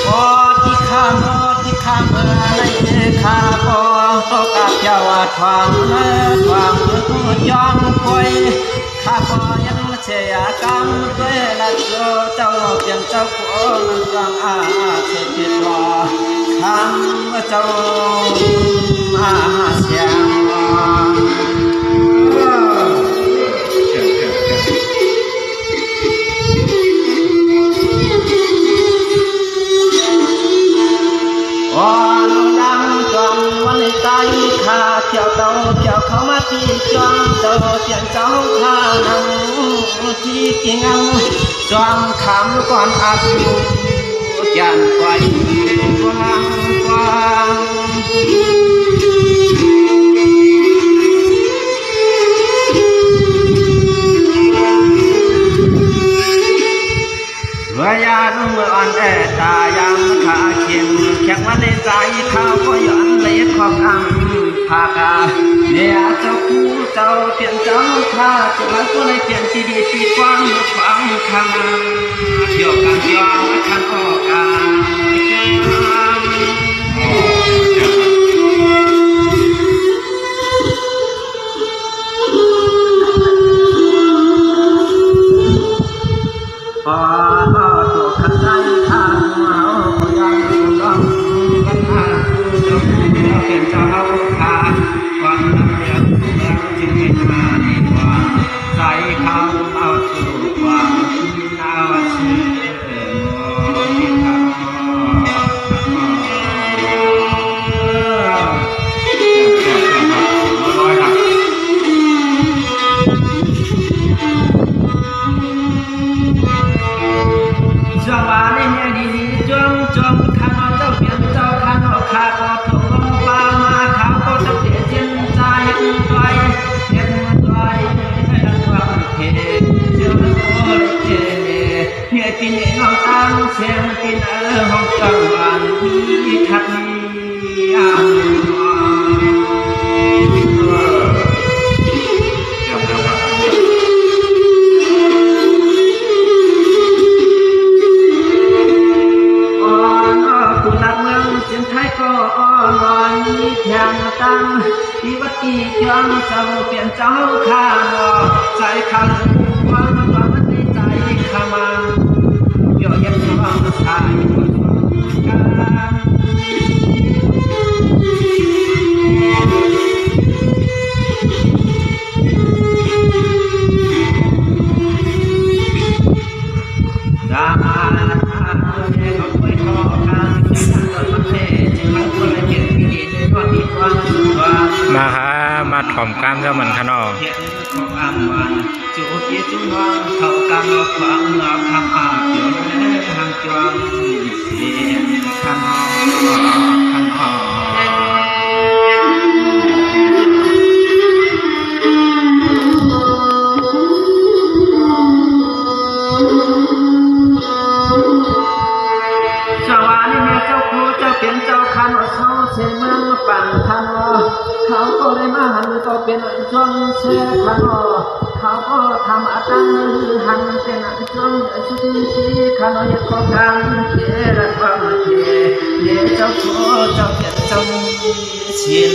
พอที่ข้ามเมื่อในข้าพอตกกับเจ้าทวางทวางย้อนคอยข้าพอยังเชียกันด้วยละเจ้าเปลี่ยนเจ้าคนกลางอาเสียจิตรอคำเจ้ามาเสียงวันดังจวงวันใจข้าเกี่ยวเต่าเกี่ยวเข้ามาที่จวงเจ้าเปลี่ยนเจ้าข้านั่งที่กิ่งจวงคำก่อนอายุยันไว้กว้างกว้างเมื่อยานเมื่ออ่อนแอตายังขาเขียงแขกวันในใจข้าวก็ย้อนเลยความอังภากาเนี่ยเจ้าคู่เจ้าเปลี่ยนเจ้าข้าจะมาตัวในเปลี่ยนที่ดีที่กว้างฟังคำเกี่ยวกันย้อนขันออกกันพอตัวขันใจข้าเอายังร้องกันหาเจ้าเป็นเจ้าข้าความรักเดียวแล้วจึงไม่มาในความใจเขาเอาสู่ความน่าเชื่อที่เขาจงว่าในแง่ดีจงข้าน้องเจ้าเปลี่ยนเจ้าข้าน้องข้าก็ถูกลงฟ้ามาเขาก็จะเปลี่ยนเช่นใจตัวเห็นตัวให้ดังความเห็นเจ้าโอ้ยเจ้เนี่ยปีนี้น้องตั้งเสียงปีนห้องจังหวัดที่ทัดอ่างยังตั้งที่วัดกี่จวงเจ้าเปลี่ยนเจ้าข้าหอใจข้าวันวันในใจข้ามันเกี่ยวยังความสายกันดามาเขาไปขอการที่ทางประเทศจึงมาคนละเจ็ดปีมาถ่อมกล้ามเจ้ามันขนอจูจีจุนวังเขากำลังฟังนับคำอาเกี่ยวในทางจวงเสียงขันหอเจ้าวานี่แม่เจ้าครูเจ้าเปลี่ยนเจ้าขันเช้าเชเมืองปั่นขันเขาก็ได้มาหันก็เป็นจวงเชขันเขาก็ทำอาตังหันเป็นจวงชุดที่ขันยัดของกันเจริญความเทเดี๋ยวเจ้าครูเจ้าเปลี่ยนเจ้าเชียน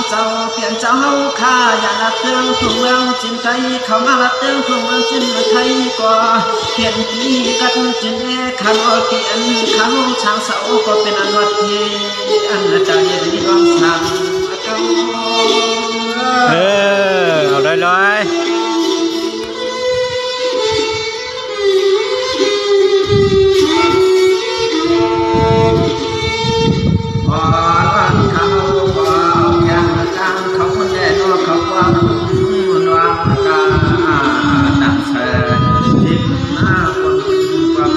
เจ้าเปลี่ยนเจ้าข้าอย่าละเตืองทุ่งเมืองจินไทยเข้ามาละเตืองทุ่งเมืองจินไทยก็เปลี่ยนที่กันจินเอขันอเกียนเขาช้างเสาก็เป็นอันวัดเยอันเจ้าเย็นดีร้องทางเจ้าเอาเลยเขาความนวงกาดังเสจิตนาคนความ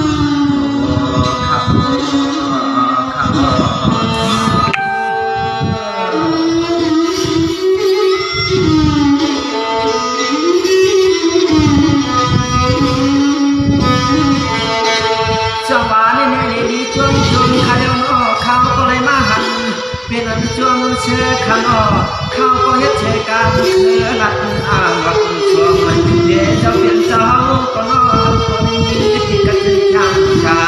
ขับข ชื่อขันออกเขาก็เฮ็ดเชการเนื้อหลักอ่างวัดช่วงเดี๋ยวเจ้าเปลี่ยนเจ้าก็นอนคนนี้ที่กระชิงช่างชา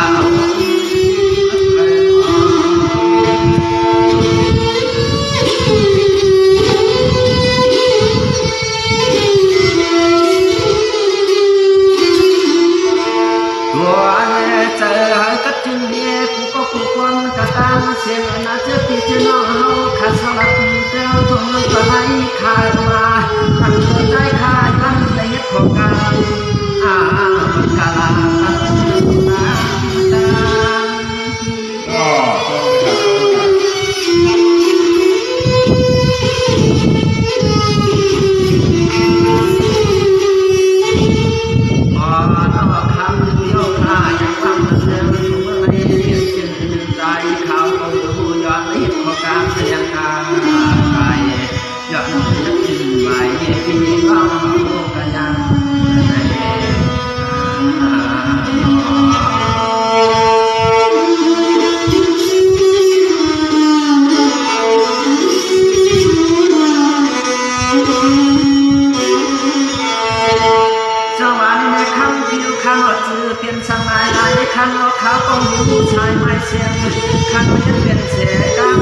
เสียงน่าจะติดน้องเฮาขาดสลับเจ้าทงก็ให้ขายมาอันใจขายมันได้เฮ็ดของกันกาลาการเสียงกายไปย้อนนึกถึงใหม่ปีน้องกันยังจังหวะนี้ในคำผิวขันว่าจือเปลี่ยนสมัยไหนขันว่าเขาต้องอยู่ชายไม่เสียงขันว่าจะเปลี่ยนเสียกัน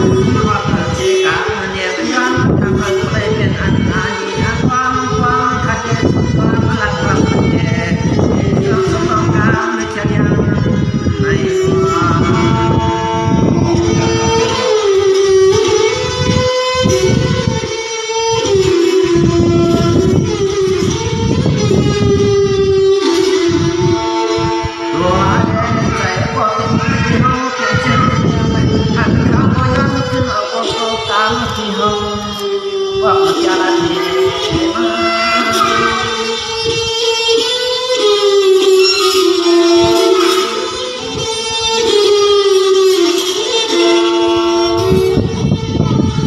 ว่าเสียกันเนี่ยเป็นย้อนทำให้ไปเป็นอันอาดีอันความขัดแย้งความหลักความแย่ยอมสมองการไม่ใช่ยังไม่ว่าจะละเทมา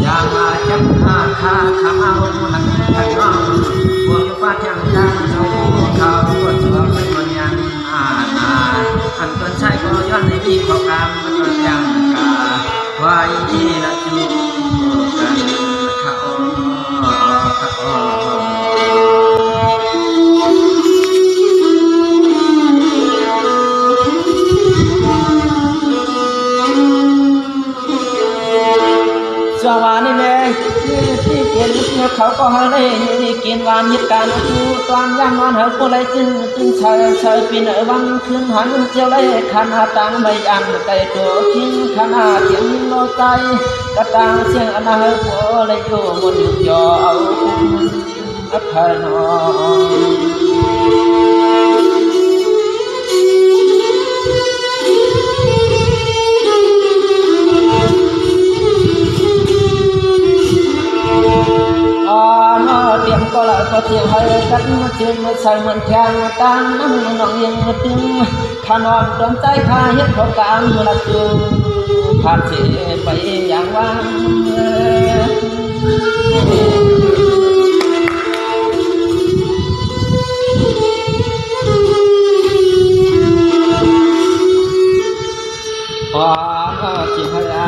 อย่ามาจับหาข้าข้ามาหันทันน้องบนฟ้าแจ่มจันทร์เขาเขาก็เชื่อไม่คนยังนาอันต้นชายก็ย้อนในที่ขอกรรมมันก็ยังกาไว้ละจูกันสวานี่แม่ที่เปลี่ยนเขาก็ให้กินหวานยิดการคือตอนย่างนอนเหาก็เลยจึงเชยปีนวันคืนหันเจียวเลยขันหาตังไม่อันไก่ตัวทิ้งขันหาเสียงโลใจกระตังเสียงอันเหาก็เลยอยู่บนยอเอาอัพนเตรียมก็ละก็เสียงให้กันจึงใส่เหมือนแทงตั้งน้ำน้องยังตึงขานอนโดนใจพาเฮ็ดเขาการละจูผ่านเสียไปอย่างว่างจิตพยา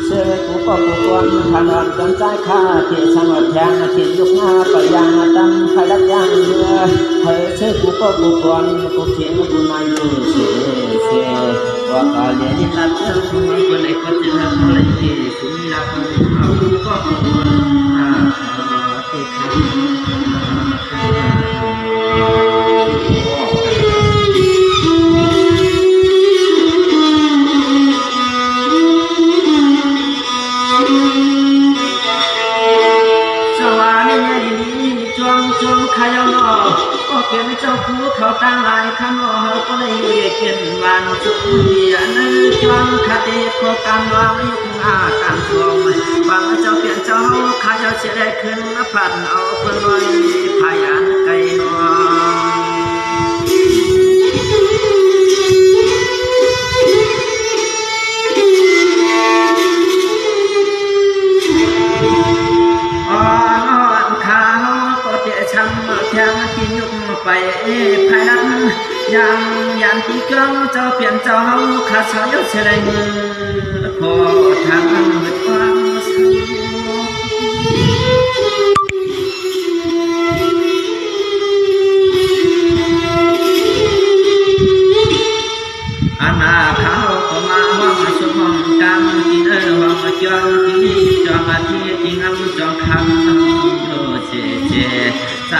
เสือกูก็กูควรขานอนจนใจข้าที่สงบแทงที่ยุกหน้าไปยังดำไปดับยังเมื่อเธอเสือกูก็กูควรกูเขียนกูไม่รู้เสียว่าตาเลี้ยงนับเชื่อกูไม่คนไหนก็จะทำอะไรที่สุดนับเอากูก็กูควรที่ข้าขายนอก็เปลี่ยนเจ้าคู่เขาตั้งหลายข้างนอกก็เลยเขียนวันสุดเดียนจวงคดีโคการวางยุคการทวงฟังเจ้าเปลี่ยนเจ้าขายเสียได้ขึ้นพันเอาเพื่อนลอยพายันไก่นอช้ำแทงกินยุกไปภายหลังยังยันที่เจ้าเจ้าเปลี่ยนเจ้าขาดสายเสียได้มือพอทางมืดความสุข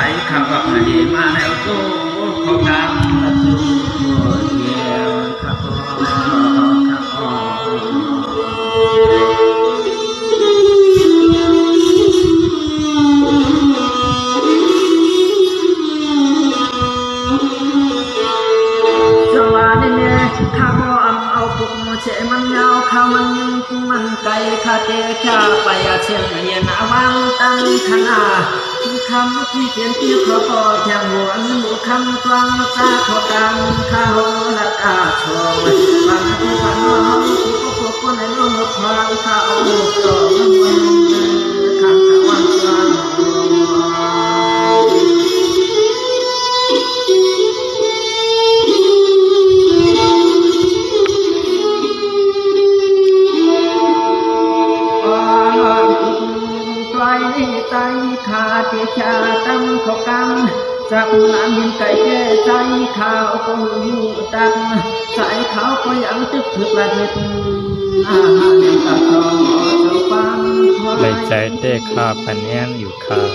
ายขับแบบนี้มาแล้วตู้ขอกำลังตู้เยี่ยมครับสวัสดีเนี่ยข้าบ่เอาปุกเชมันยาวข้ามันไกลข้าเตะข้าไปเชียงเย็นวางตั้งขนาคำที่เปลี่ยนที่เขาก็แทงหัวหนูคำกลางตาเขาดังข้าวละกาชงบางที่ฝันว่าเขาก็พบคนในโลกความข้าวต่อมันข้างตะวันกลางใจขาดชาตั้งเขากังจากน้ำยินไก่แก่ใจข้าวก็หูตังสายขาวก็ยังตึกถึกละเด็ดอาหารตะทองเจ้าปัง เลยใจเต้ข้าปันแห้งอยู่ข้าว